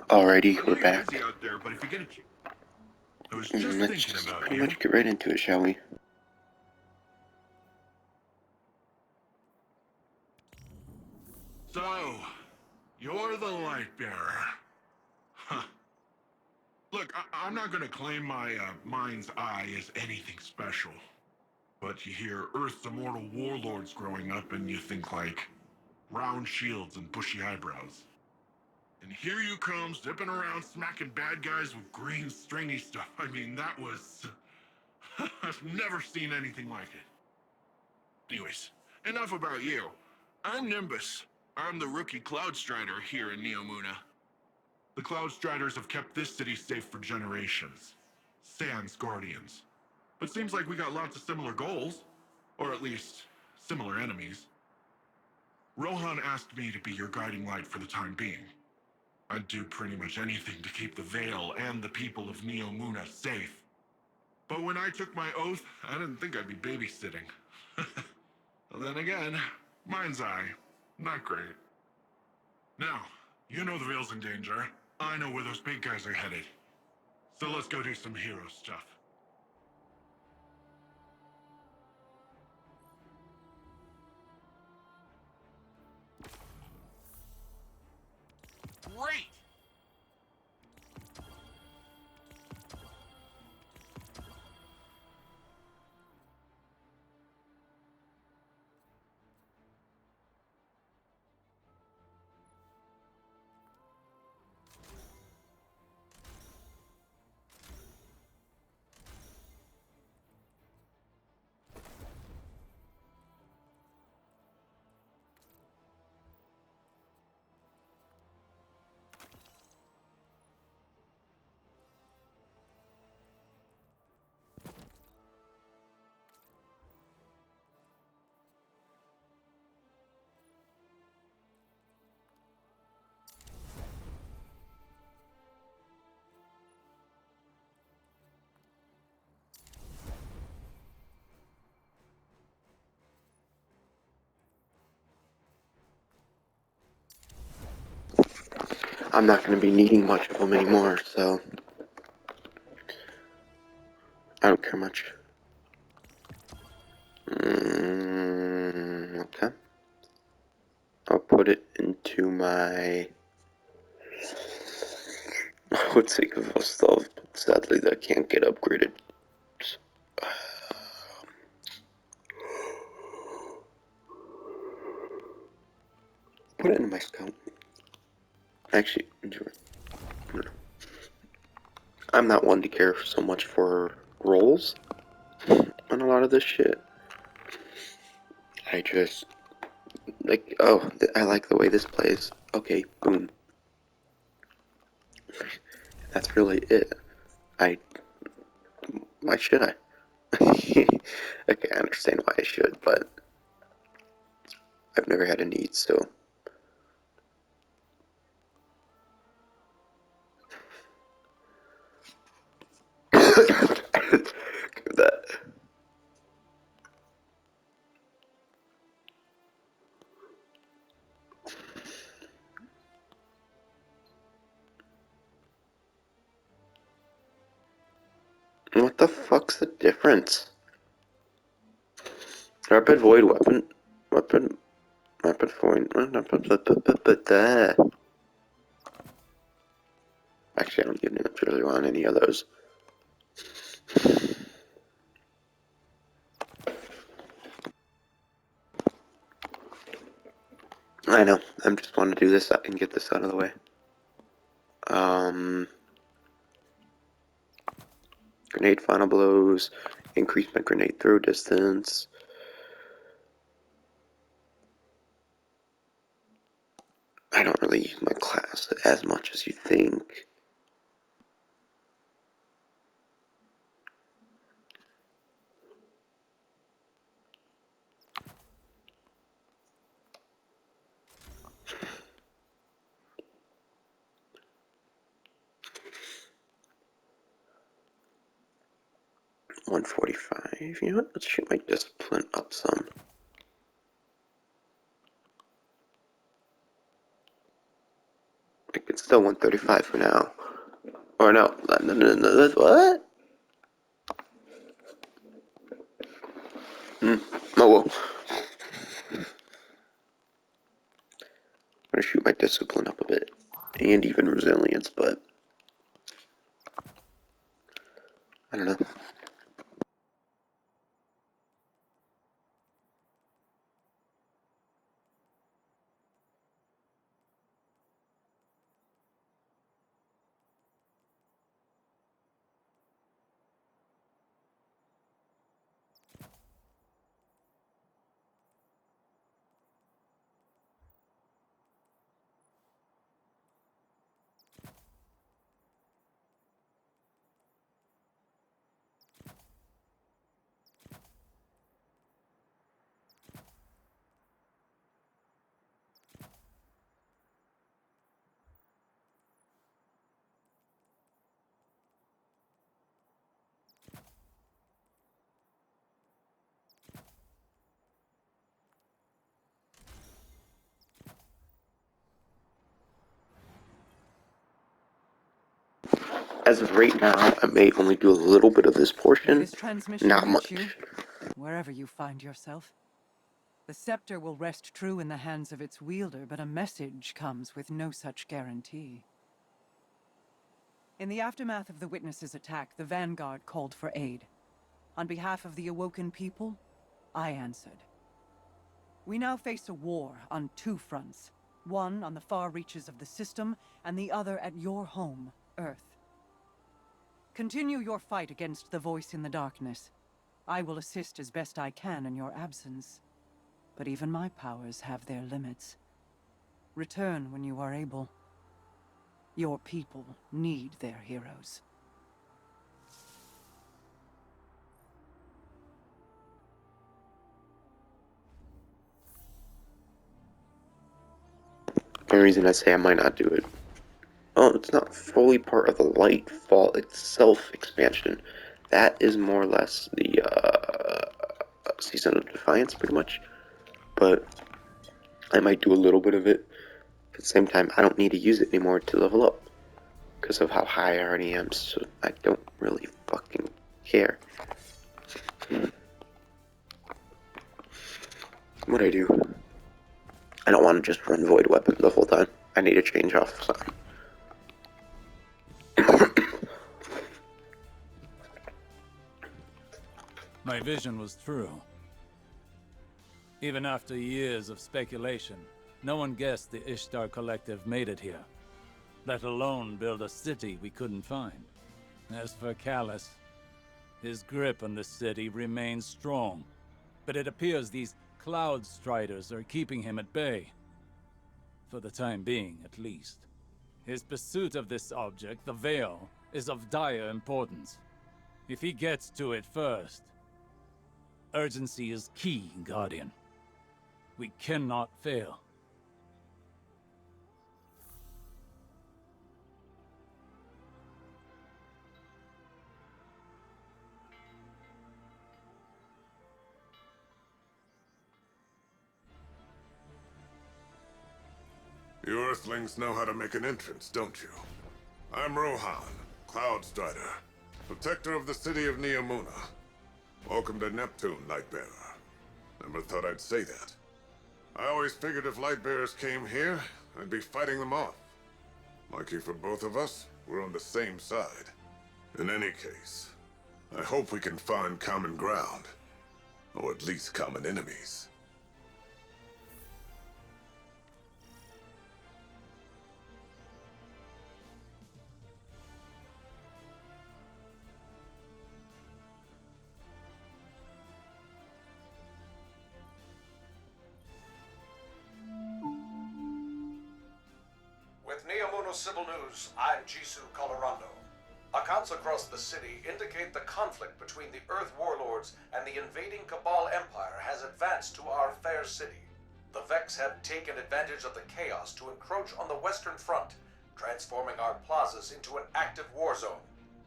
Alrighty, I know we're you're back. busy out there, but if you get a chance, I was just Let's thinking just about pretty you. much get right into it, shall we? So, you're the light bearer. Huh. Look, I'm not gonna claim my mind's eye as anything special. But you hear Earth's immortal warlords growing up and you think like round shields and bushy eyebrows. And here you come, zipping around smacking bad guys with green stringy stuff. I mean, that was... I've never seen anything like it. Anyways, enough about you. I'm Nimbus. I'm the rookie Cloud Strider here in Neomuna. The Cloud Striders have kept this city safe for generations. Sans Guardians. But seems like we got lots of similar goals. Or at least, similar enemies. Rohan asked me to be your guiding light for the time being. I'd do pretty much anything to keep the Vale and the people of Neomuna safe. But when I took my oath, I didn't think I'd be babysitting. Then again, mind's eye, not great. Now, you know the Vale's in danger. I know where those big guys are headed. So let's go do some hero stuff. Great! I'm not going to be needing much of them anymore, so I don't care much. Okay. I'll put it into my... I would think of stuff, but sadly that can't get upgraded. Put it into my scout. Actually, I'm not one to care so much for rolls on a lot of this shit. I just like, oh, I like the way this plays. Okay, boom. That's really it. I, why should I? Okay, I understand why I should, but I've never had a need, so. that. What the fuck's the difference? Rapid void weapon void. Actually, I don't even really want any of those. I know. I'm just want to do this and get this out of the way. Grenade final blows. Increase my grenade throw distance. I don't really use my class as much as you think. $145. You know what? Let's shoot my discipline up some. It's still 135 for now. Or no, what? Oh well. I'm gonna shoot my discipline up a bit. And even resilience, but I don't know. As of right now, I may only do a little bit of this May portion, this transmission not reach you, much. wherever you find yourself. The scepter will rest true in the hands of its wielder, but a message comes with no such guarantee. In the aftermath of the Witness's attack, the Vanguard called for aid. On behalf of the awoken people, I answered. We now face a war on two fronts. One on the far reaches of the system, and the other at your home, Earth. Continue your fight against the voice in the darkness. I will assist as best I can in your absence. But even my powers have their limits. Return when you are able. Your people need their heroes. The reason I say I might not do it. Oh, it's not fully part of the Lightfall itself expansion. That is more or less the Season of Defiance, pretty much. But I might do a little bit of it. At the same time, I don't need to use it anymore to level up because of how high I already am, so I don't really fucking care. What I do? I don't want to just run Void Weapon the whole time. I need to change off something. My vision was true. Even after years of speculation, no one guessed the Ishtar Collective made it here, let alone build a city we couldn't find. As for Callus, his grip on the city remains strong, but it appears these Cloud Striders are keeping him at bay. For the time being, at least. His pursuit of this object, the Veil, is of dire importance. If he gets to it first, urgency is key, Guardian. We cannot fail. You Earthlings know how to make an entrance, don't you? I'm Rohan, Cloud Strider, protector of the city of Neomuna. Welcome to Neptune, Lightbearer. Never thought I'd say that. I always figured if Lightbearers came here, I'd be fighting them off. Lucky for both of us, we're on the same side. In any case, I hope we can find common ground. Or at least common enemies. With Neomuno Civil News, I'm Jisoo Colorando. Accounts across the city indicate the conflict between the Earth warlords and the invading Cabal Empire has advanced to our fair city. The Vex have taken advantage of the chaos to encroach on the Western Front, transforming our plazas into an active war zone.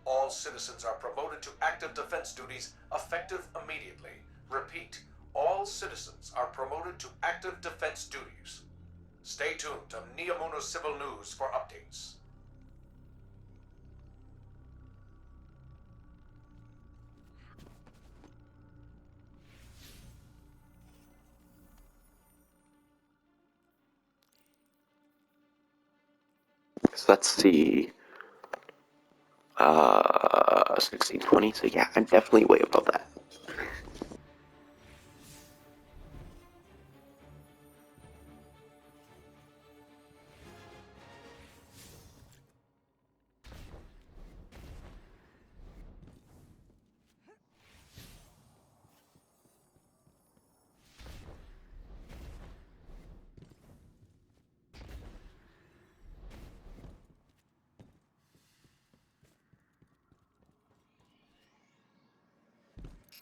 All citizens are promoted to active defense duties effective immediately. Repeat, all citizens are promoted to active defense duties. Stay tuned to Neomuno Civil News for updates. So let's see. 1620. So yeah, I'm definitely way above that.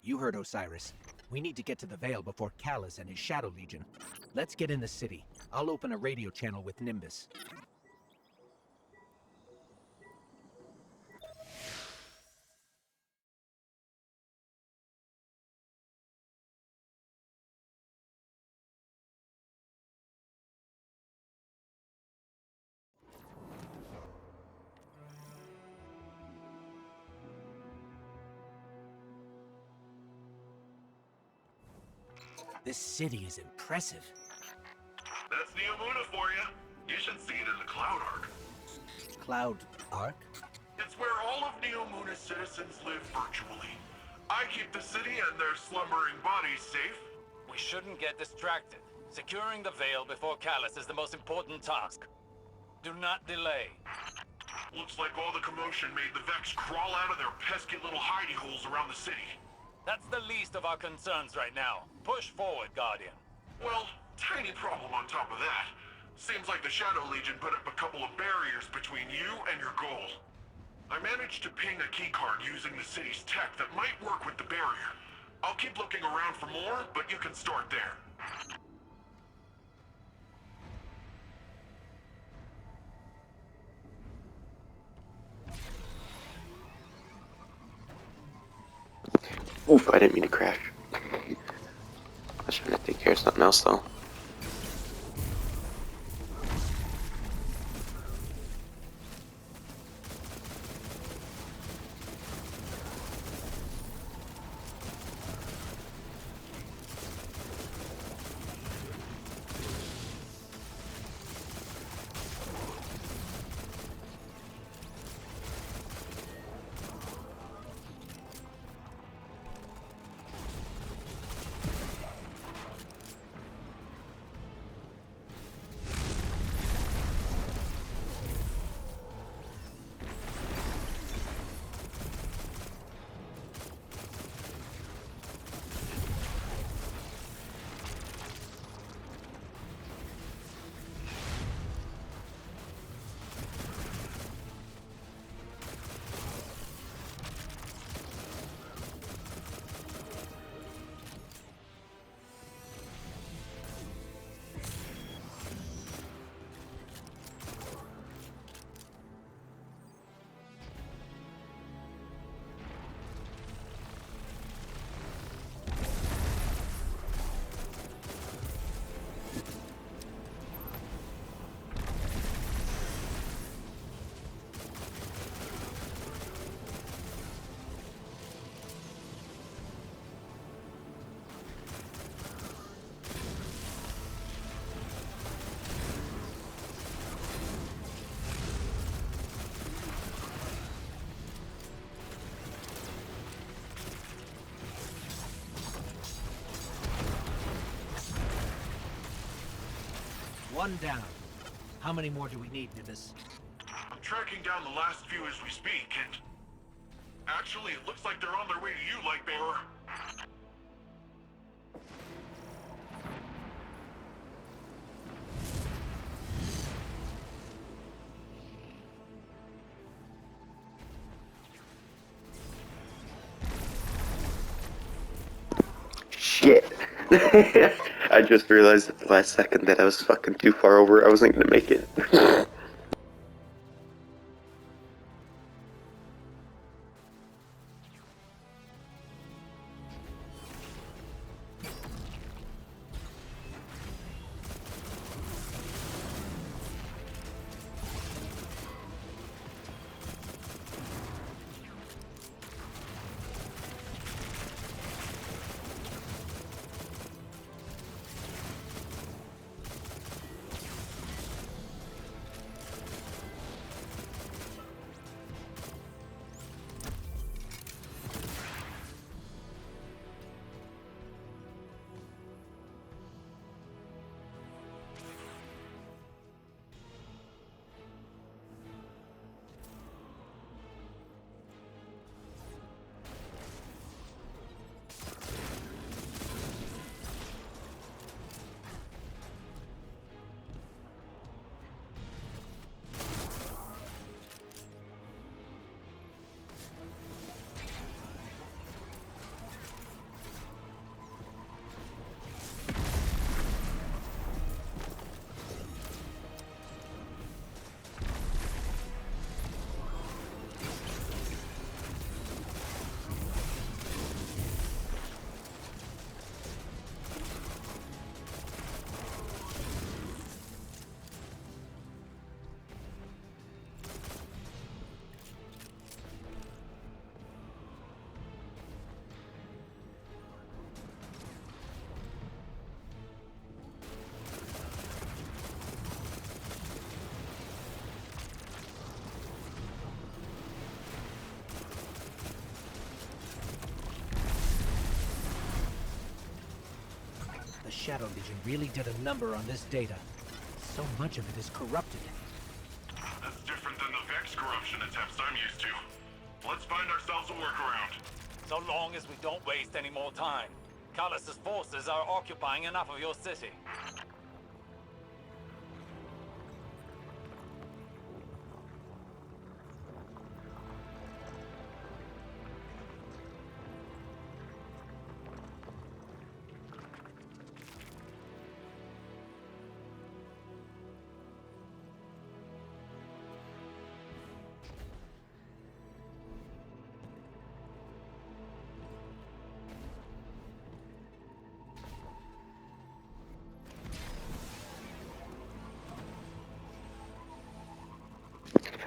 You heard Osiris. We need to get to the Vale before Callus and his Shadow Legion. Let's get in the city. I'll open a radio channel with Nimbus. This city is impressive. That's Neomuna for you. You should see it in the Cloud Arc. Cloud Arc? It's where all of Neomuna's citizens live virtually. I keep the city and their slumbering bodies safe. We shouldn't get distracted. Securing the Vale before Callus is the most important task. Do not delay. Looks like all the commotion made the Vex crawl out of their pesky little hidey holes around the city. That's the least of our concerns right now. Push forward, Guardian. Well, tiny problem on top of that. Seems like the Shadow Legion put up a couple of barriers between you and your goal. I managed to ping a keycard using the city's tech that might work with the barrier. I'll keep looking around for more, but you can start there. Oof, I didn't mean to crash. I was trying to take care of something else though. One down. How many more do we need, Nimbus? I'm tracking down the last few as we speak, and... Actually, it looks like they're on their way to you, Lightbearer. Shit. I just realized at the last second that I was fucking too far over. I wasn't gonna make it. Shadow Legion really did a number on this data. So much of it is corrupted. That's different than the Vex corruption attempts I'm used to. Let's find ourselves a workaround. So long as we don't waste any more time. Callus's forces are occupying enough of your city.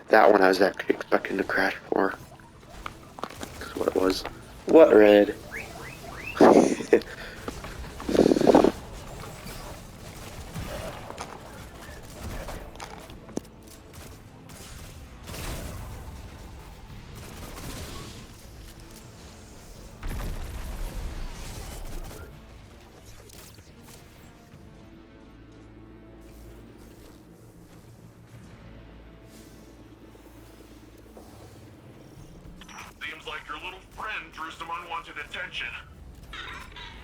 That one I was actually expecting to crash for. That's what it was. What, Red? Seems like your little friend drew some unwanted attention.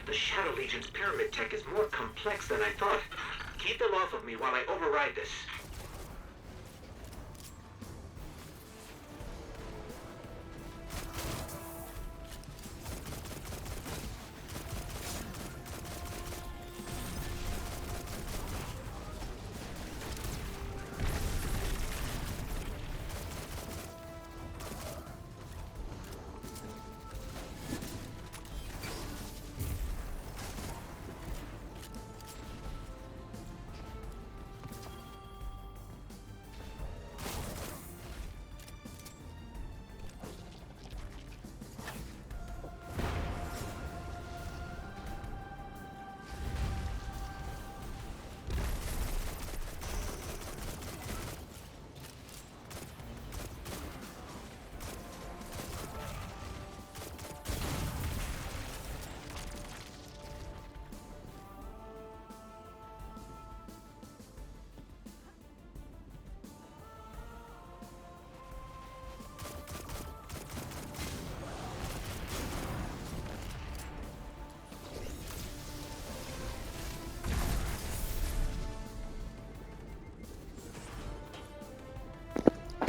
The Shadow Legion's pyramid tech is more complex than I thought. Keep them off of me while I override this.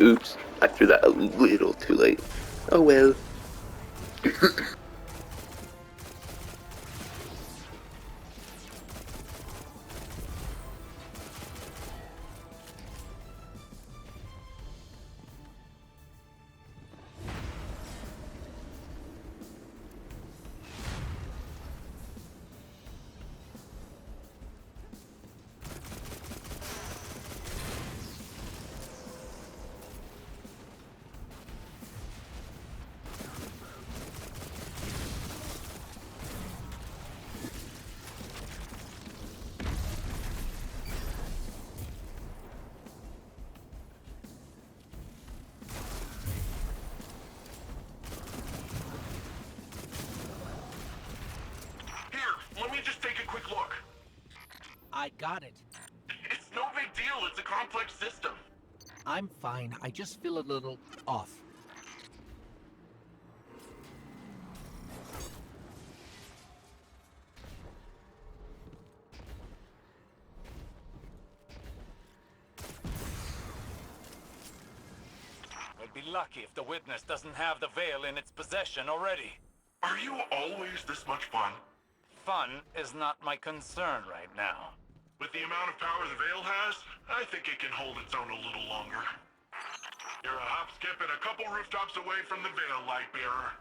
Oops, I threw that a little too late. Oh well. Let me just take a quick look. I got it. It's no big deal, it's a complex system. I'm fine. I just feel a little off. We'd be lucky if the witness doesn't have the veil in its possession already. Are you always this much fun? Fun is not my concern right now. With the amount of power the Veil has, I think it can hold its own a little longer. You're a hop, skip, and a couple rooftops away from the Veil, Lightbearer.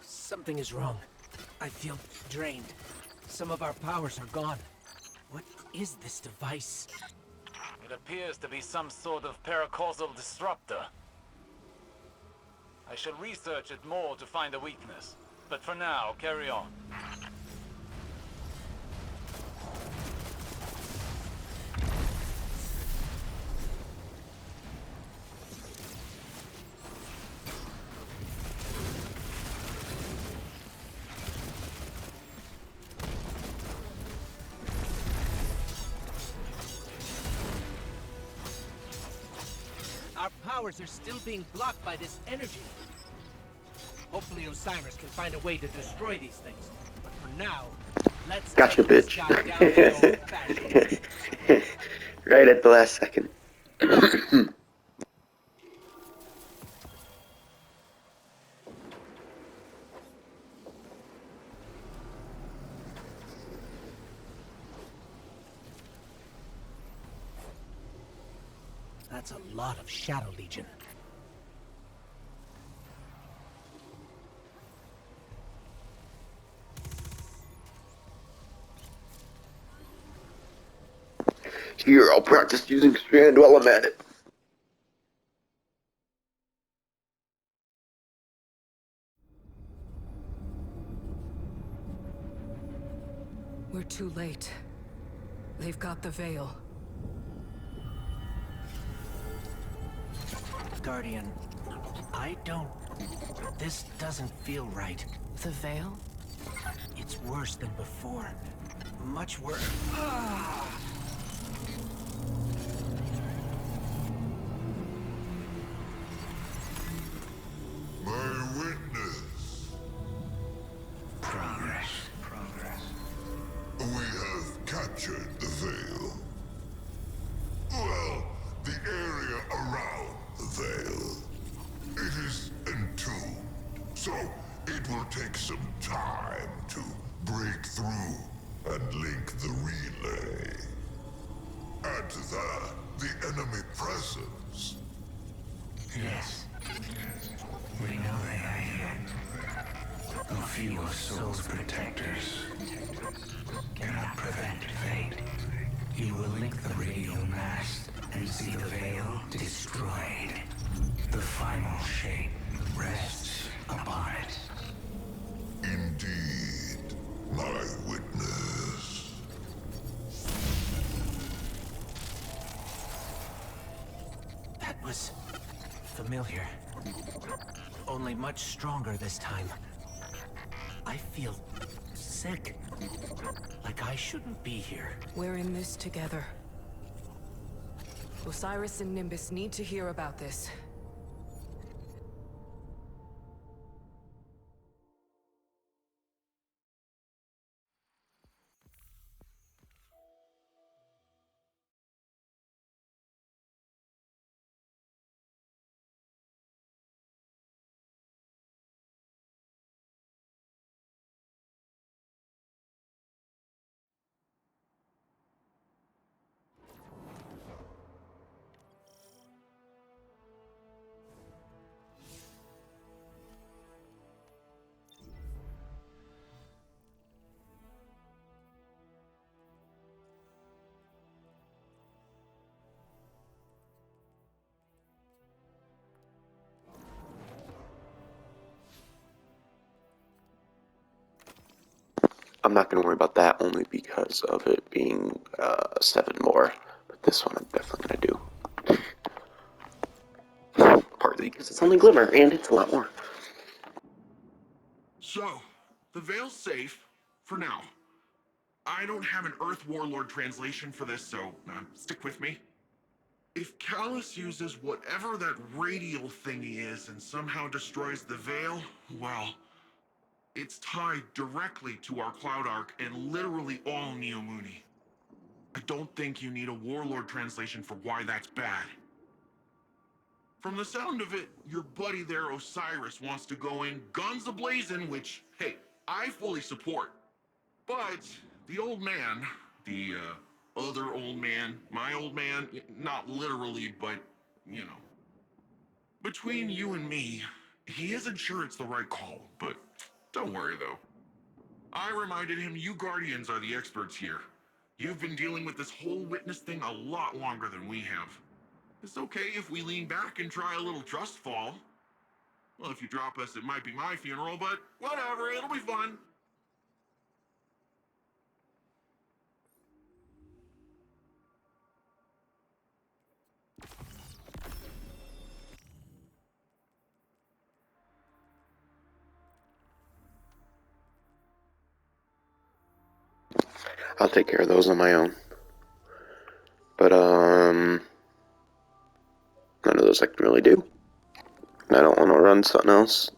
Something is wrong. I feel drained. Some of our powers are gone. What is this device? It appears to be some sort of paracausal disruptor. I shall research it more to find a weakness. But for now, carry on. powers are still being blocked by this energy. Hopefully Osiris can find a way to destroy these things. But for now, let's Gotcha, take this bitch. guy down the old-fashioned way. Right at the last second. That's a lot of Shadow Legion. Here, I'll practice using Strand while I'm at it. We're too late. They've got the Veil. Guardian, I don't... This doesn't feel right. The Veil? It's worse than before. Much worse. My witness. Progress. We have captured the Veil. Well, the area around the Veil. It is entombed, so it will take some time to break through and link the relay. Add to that the enemy presence. Yes. We know they are here. A few of Soul's protectors cannot prevent fate. You will link the radial mast and see the Veil destroyed. The final shape rests upon it. Indeed, my witness. That was... familiar. Only much stronger this time. I feel... sick. Like I shouldn't be here. We're in this together. Osiris and Nimbus need to hear about this. I'm not going to worry about that only because of it being 7 more. But this one I'm definitely going to do. Partly because it's only Glimmer, and it's a lot more. So, the Veil's safe, for now. I don't have an Earth Warlord translation for this, so stick with me. If Callus uses whatever that radial thingy is and somehow destroys the Veil, well, it's tied directly to our Cloud Arc and literally all Neomuni. I don't think you need a Warlord translation for why that's bad. From the sound of it, your buddy there, Osiris, wants to go in guns a-blazing, which, hey, I fully support. But the old man, the other old man, my old man, not literally, but, you know. Between you and me, he isn't sure it's the right call, but don't worry though. I reminded him you Guardians are the experts here. You've been dealing with this whole witness thing a lot longer than we have. It's okay if we lean back and try a little trust fall. Well, if you drop us, it might be my funeral, but whatever, it'll be fun. I'll take care of those on my own. But, none of those episodes I can really do. And I don't want to run something else.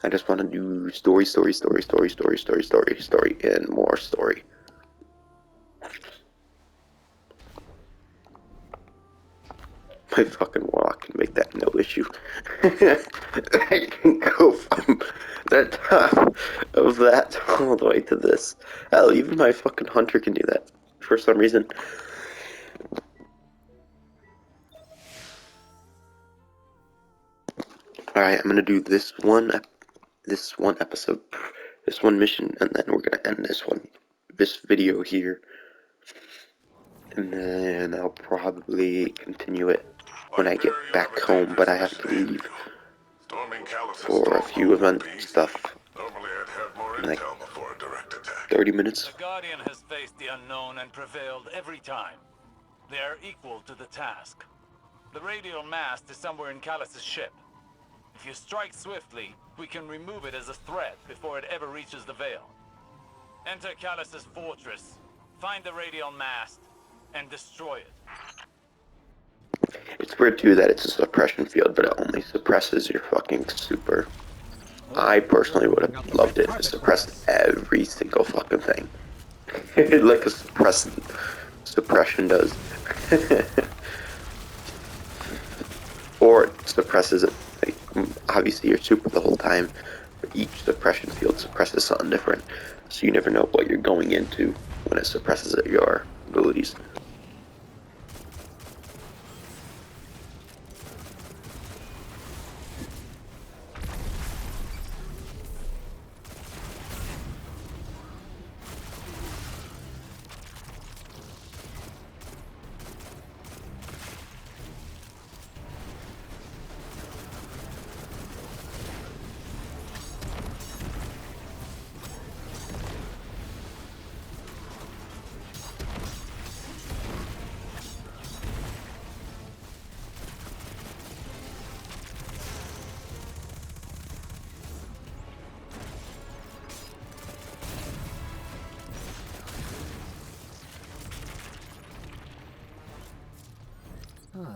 I just want to do story, and more story. My fucking warlock can make that no issue. I can go from the top of that all the way to this. Hell, even my fucking hunter can do that for some reason. Alright, I'm gonna do this one episode, this one mission, and then we're gonna end this video here. And then I'll probably continue it when I get back home, but I have to leave for a few event stuff. Normally I'd have more Like intel before a direct attack. 30 minutes. The Guardian has faced the unknown and prevailed every time. They are equal to the task. The radial mast is somewhere in Callus's ship. If you strike swiftly, we can remove it as a threat before it ever reaches the Veil. Enter Callus's fortress, find the radial mast, and destroy it. It's weird too that it's a suppression field, but it only suppresses your fucking super. I personally would have loved it if it suppressed every single fucking thing. Like a suppression does. Or it suppresses it, like, obviously you're super the whole time, but each suppression field suppresses something different, so you never know what you're going into when it suppresses your abilities.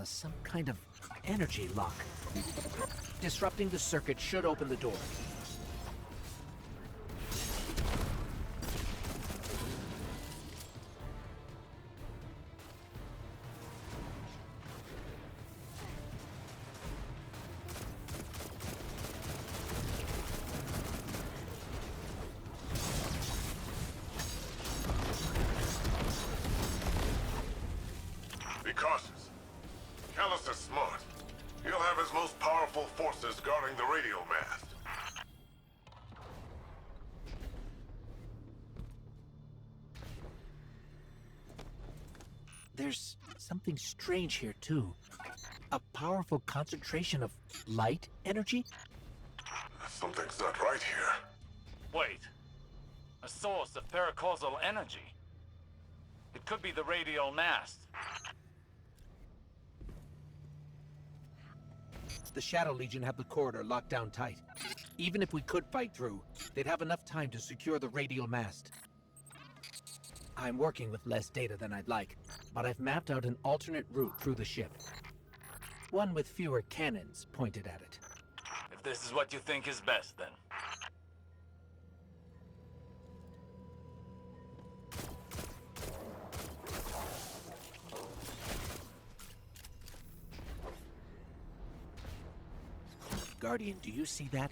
Some kind of energy lock. Disrupting the circuit should open the door. Be cautious. Callus is smart. He'll have his most powerful forces guarding the radial mast. There's something strange here, too. A powerful concentration of light energy? Something's not right here. Wait. A source of paracausal energy. It could be the radial mast. The Shadow Legion have the corridor locked down tight. Even if we could fight through, they'd have enough time to secure the radial mast. I'm working with less data than I'd like, but I've mapped out an alternate route through the ship. One with fewer cannons pointed at it. If this is what you think is best, then. Guardian, do you see that?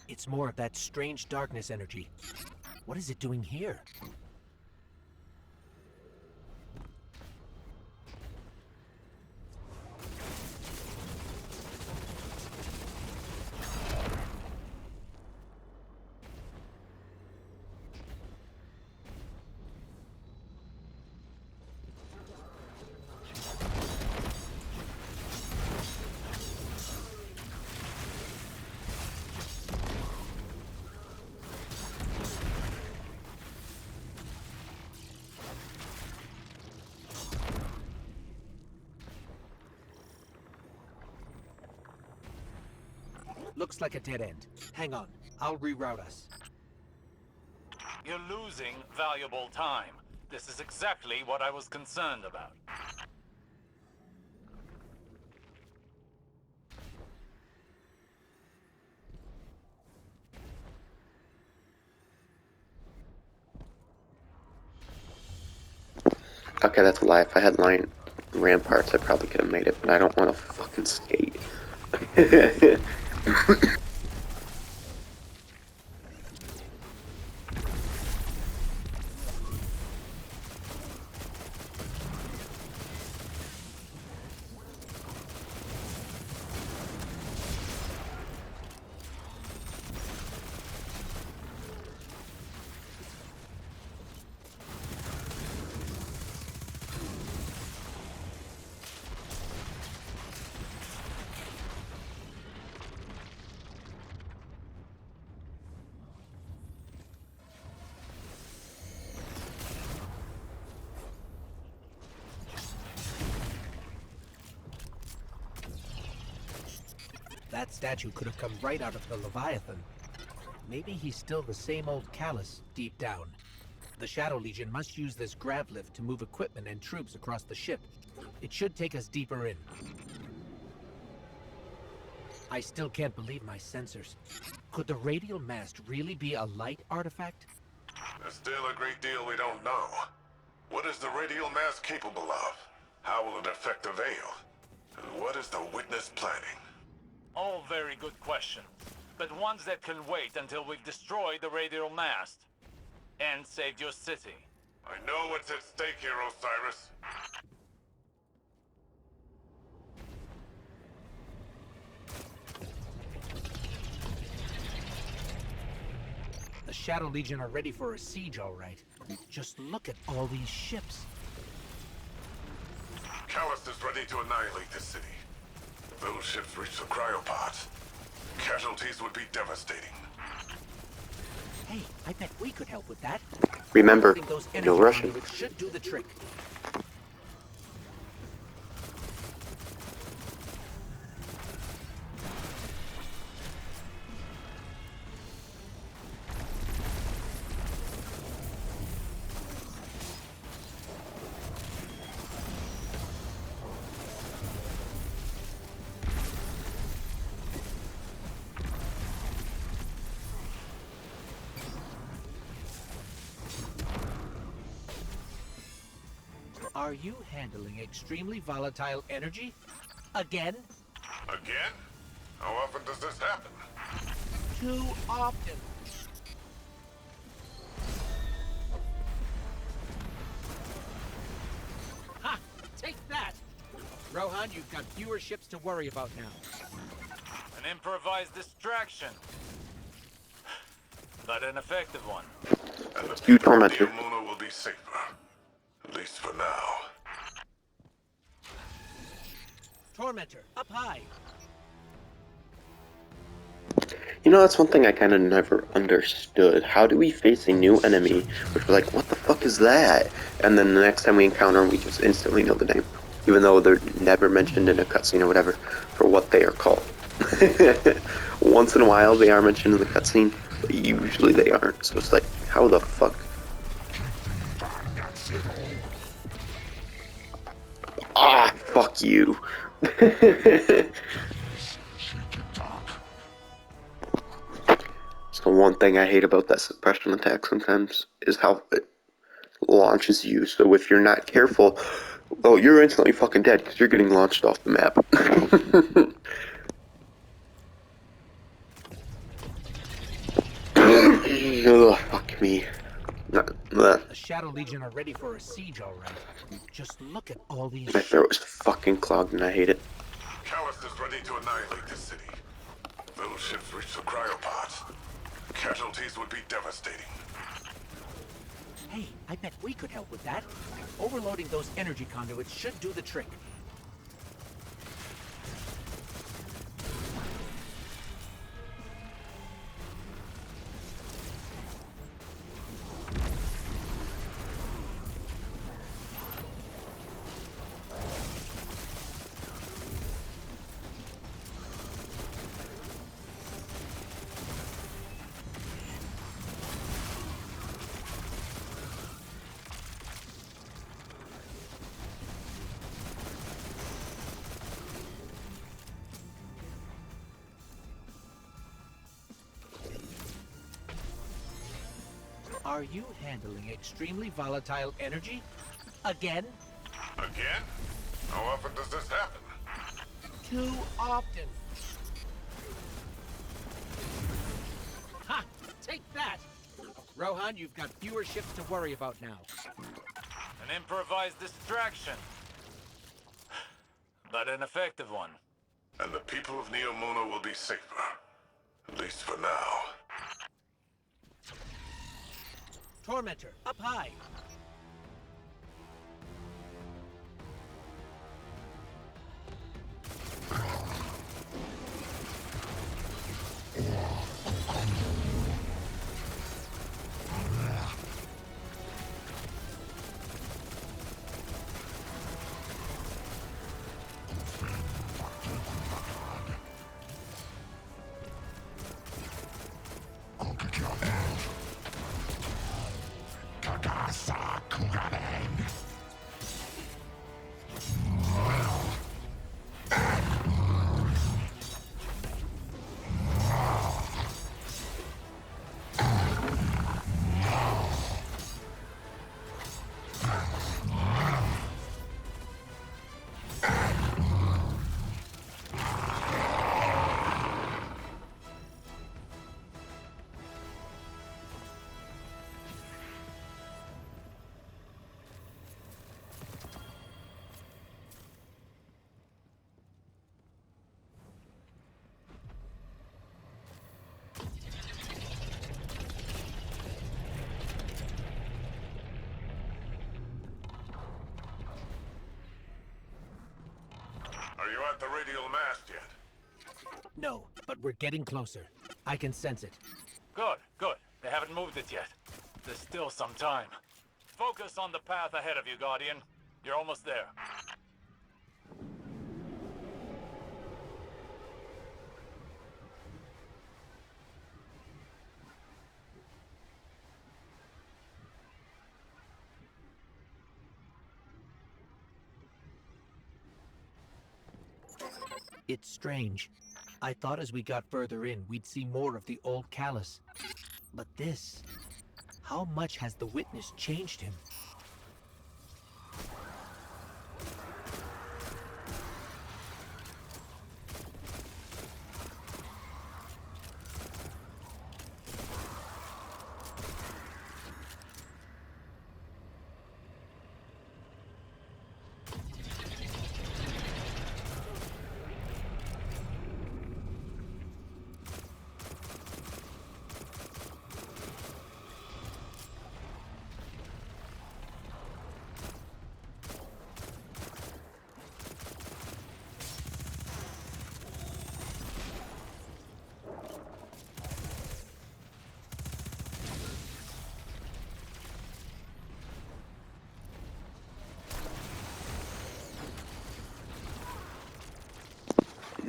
It's more of that strange darkness energy. What is it doing here? Looks like a dead end. Hang on, I'll reroute us. You're losing valuable time. This is exactly what I was concerned about. Okay, that's a lie. If I had line ramparts, I probably could have made it, but I don't want to fucking skate. That statue could have come right out of the Leviathan. Maybe he's still the same old Callus deep down. The Shadow Legion must use this grav lift to move equipment and troops across the ship. It should take us deeper in. I still can't believe my sensors. Could the radial mast really be a light artifact? There's still a great deal we don't know. What is the radial mass capable of? How will it affect the Veil? And what is the Witness planning? All very good questions, but ones that can wait until we've destroyed the radial mast and saved your city. I know what's at stake here, Osiris. The Shadow Legion are ready for a siege, all right. Just look at all these ships. Callus is ready to annihilate this city. If those ships reach the cryopods, casualties would be devastating. Hey, I bet we could help with that. Remember, Loading those no energy rushing. conduits should do the trick. Are you handling extremely volatile energy? Again? Again? How often does this happen? Too often. Ha! Take that! Rohan, you've got fewer ships to worry about now. An improvised distraction, but an effective one. And the You people of tormentor. Diomuna will be safer. At least for now. Tormentor, up high. You know, that's one thing I kind of never understood. How do we face a new enemy, which we're like, what the fuck is that? And then the next time we encounter them, we just instantly know the name. Even though they're never mentioned in a cutscene or whatever, for what they are called. Once in a while they are mentioned in the cutscene, but usually they aren't. So it's like, how the fuck? Ah, fuck you. So one thing I hate about that suppression attack sometimes is how it launches you. So if you're not careful, oh, you're instantly fucking dead because you're getting launched off the map. Ugh, fuck me. The Shadow Legion are ready for a siege, all right. Just look at all these My throat is ships. fucking clogged and I hate it. Callus is ready to annihilate this city. If those ships reach the cryopods, casualties would be devastating. Hey, I bet we could help with that. Overloading those energy conduits should do the trick. Are you handling extremely volatile energy? Again? Again? How often does this happen? Too often. Ha! Take that! Rohan, you've got fewer ships to worry about now. An improvised distraction. But an effective one. And the people of Neomuna will be safer. At least for now. Tormentor, up high! Are you at the radial mast yet? No, but we're getting closer. I can sense it. Good, good. They haven't moved it yet. There's still some time. Focus on the path ahead of you, Guardian. You're almost there. It's strange. I thought as we got further in, we'd see more of the old Callus. But this... How much has the Witness changed him?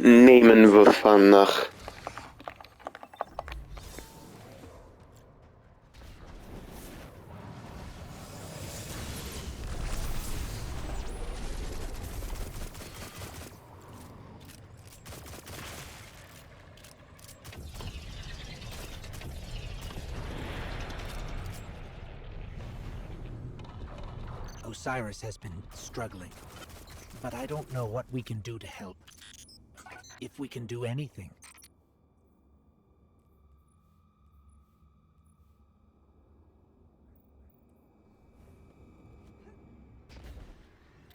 Nemen we vandaag. Osiris has been struggling, but I don't know what we can do to help. If we can do anything.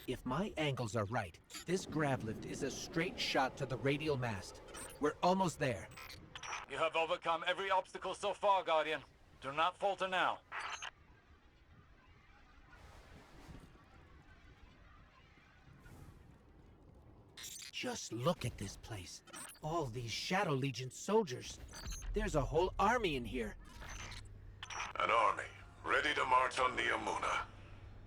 If my angles are right, this grav lift is a straight shot to the radial mast. We're almost there. You have overcome every obstacle so far, Guardian. Do not falter now. Just look at this place. All these Shadow Legion soldiers. There's a whole army in here. An army, ready to march on Neomuna.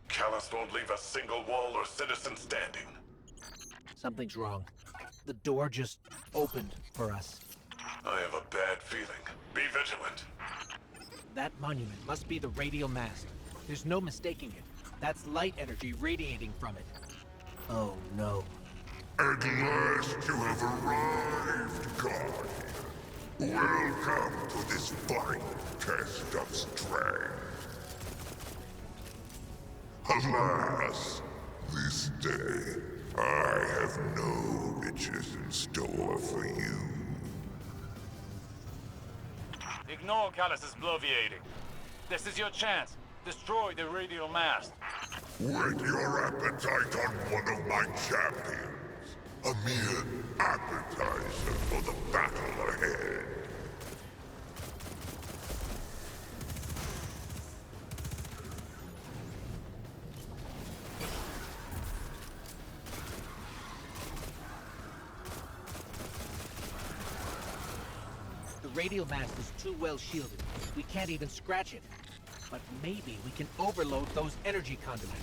Callus won't leave a single wall or citizen standing. Something's wrong. The door just opened for us. I have a bad feeling. Be vigilant. That monument must be the radial mast. There's no mistaking it. That's light energy radiating from it. Oh no. At last you have arrived, God. Welcome to this fine test of strength. Alas, this day I have no riches in store for you. Ignore Callus's bloviating. This is your chance. Destroy the radial mast. Whet your appetite on one of my champions. A mere appetizer for the battle ahead. The radial mast is too well shielded. We can't even scratch it. But maybe we can overload those energy conduits.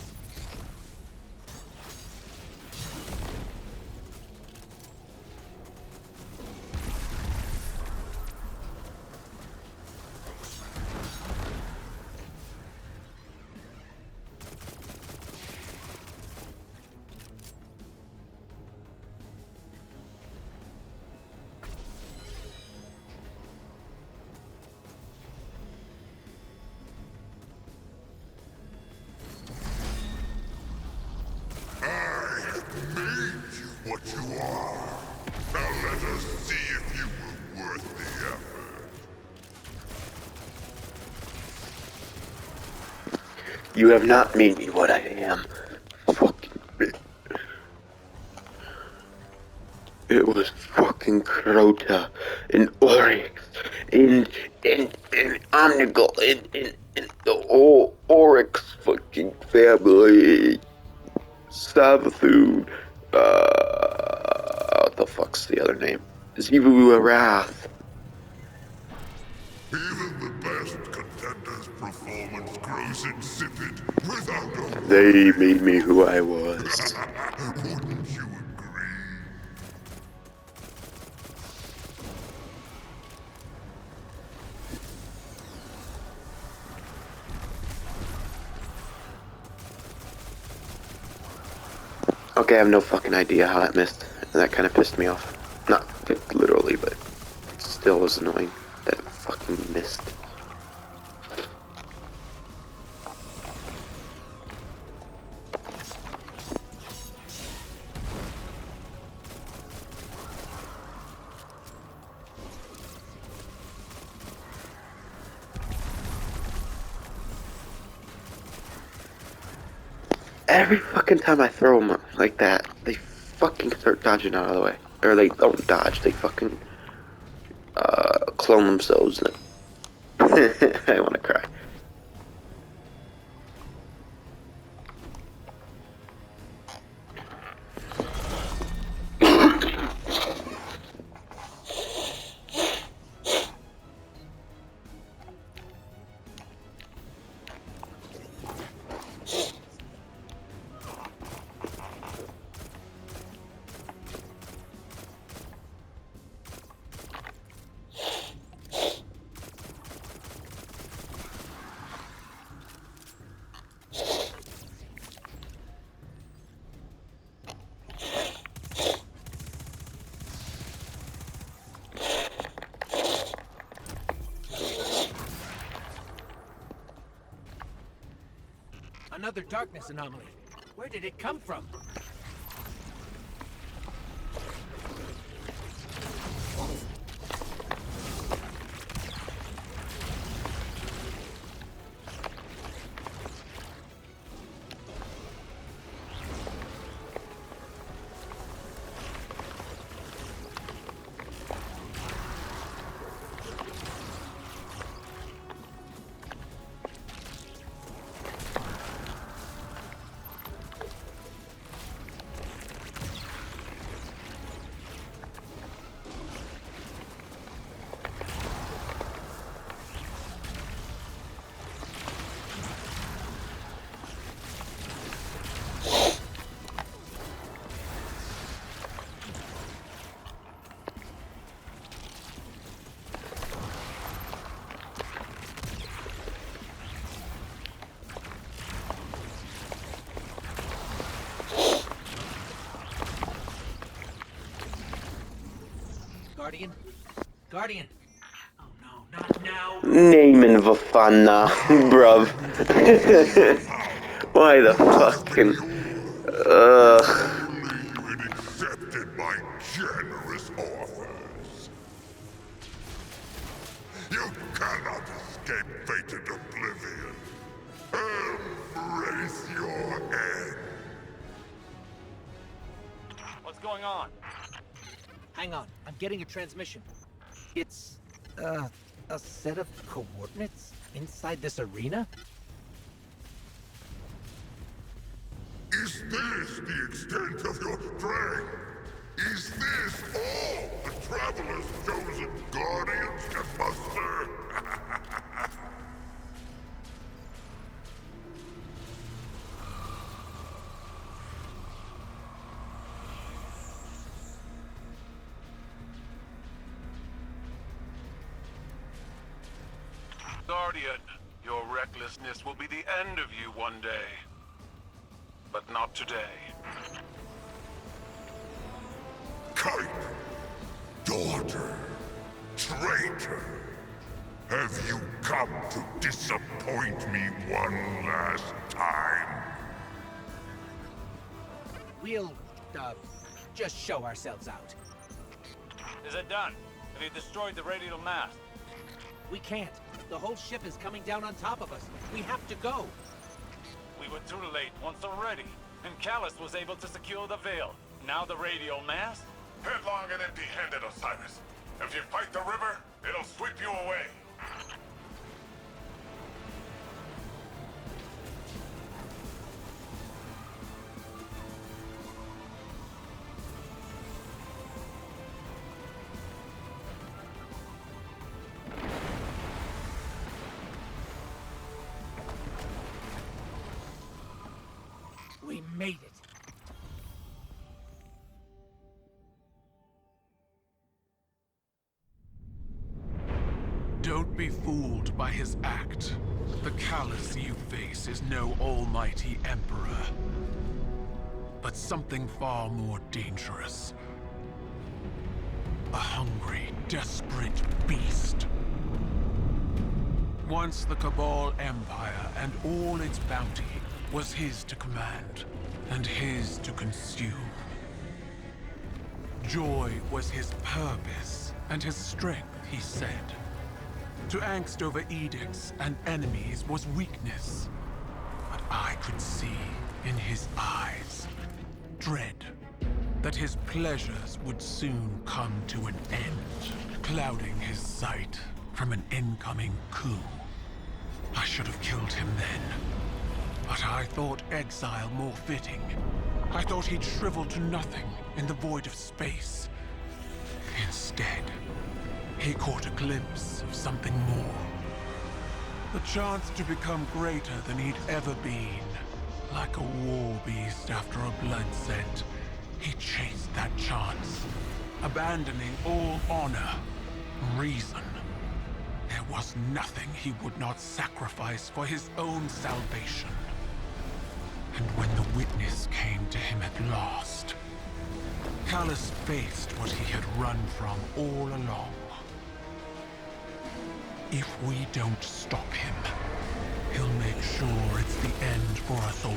What you are. Now let us see if you were worth the effort. You have not made me what I am. Fucking bitch. It was fucking Crota and Oryx and Omnigul and the whole Oryx fucking family. Savathun. What the fuck's the other name? Zivu Wrath. Even the best contender's performance grows insipid without a They made me who I was. Wouldn't you agree? Okay, I have no fucking idea how that missed. And that kind of pissed me off. Not literally, but it still was annoying that it fucking missed. Every fucking time I throw them like that, they fucking start dodging out of the way. Or they don't dodge, they fucking clone themselves. I wanna cry. Another darkness anomaly. Where did it come from? Guardian? Guardian! Oh no, not now! Name and Vafana, bruv. Why the fucking... Ugh. Only you had accepted my generous offers. You cannot escape fated oblivion. Embrace your end. What's going on? Hang on, I'm getting a transmission. It's, a set of coordinates inside this arena? Is this the extent of your strength? Is this all the Traveler's chosen guardians can muster? Guardian, your recklessness will be the end of you one day. But not today. Kite, daughter, traitor, have you come to disappoint me one last time? We'll, just show ourselves out. Is it done? Have you destroyed the radial mast? We can't. The whole ship is coming down on top of us. We have to go. We were too late once already, and Callus was able to secure the veil. Now the radial mast? Headlong and empty-handed, Osiris. If you fight the river, it'll sweep you away. We made it. Don't be fooled by his act. The Callus you face is no almighty emperor, but something far more dangerous. A hungry, desperate beast. Once the Cabal Empire and all its bounty was his to command, and his to consume. Joy was his purpose, and his strength, he said. To angst over edicts and enemies was weakness. But I could see in his eyes dread that his pleasures would soon come to an end, clouding his sight from an incoming coup. I should have killed him then. But I thought exile more fitting. I thought he'd shrivel to nothing in the void of space. Instead, he caught a glimpse of something more. The chance to become greater than he'd ever been. Like a war beast after a blood scent, he chased that chance, abandoning all honor, reason. There was nothing he would not sacrifice for his own salvation. And when the witness came to him at last, Callus faced what he had run from all along. If we don't stop him, he'll make sure it's the end for us all.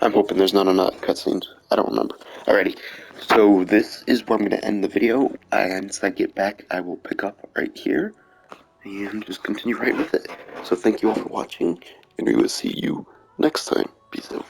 I'm hoping there's not enough cutscenes. I don't remember. Alrighty, so this is where I'm going to end the video, and once I get back, I will pick up right here, and just continue right with it. So thank you all for watching, and we will see you next time. Peace out.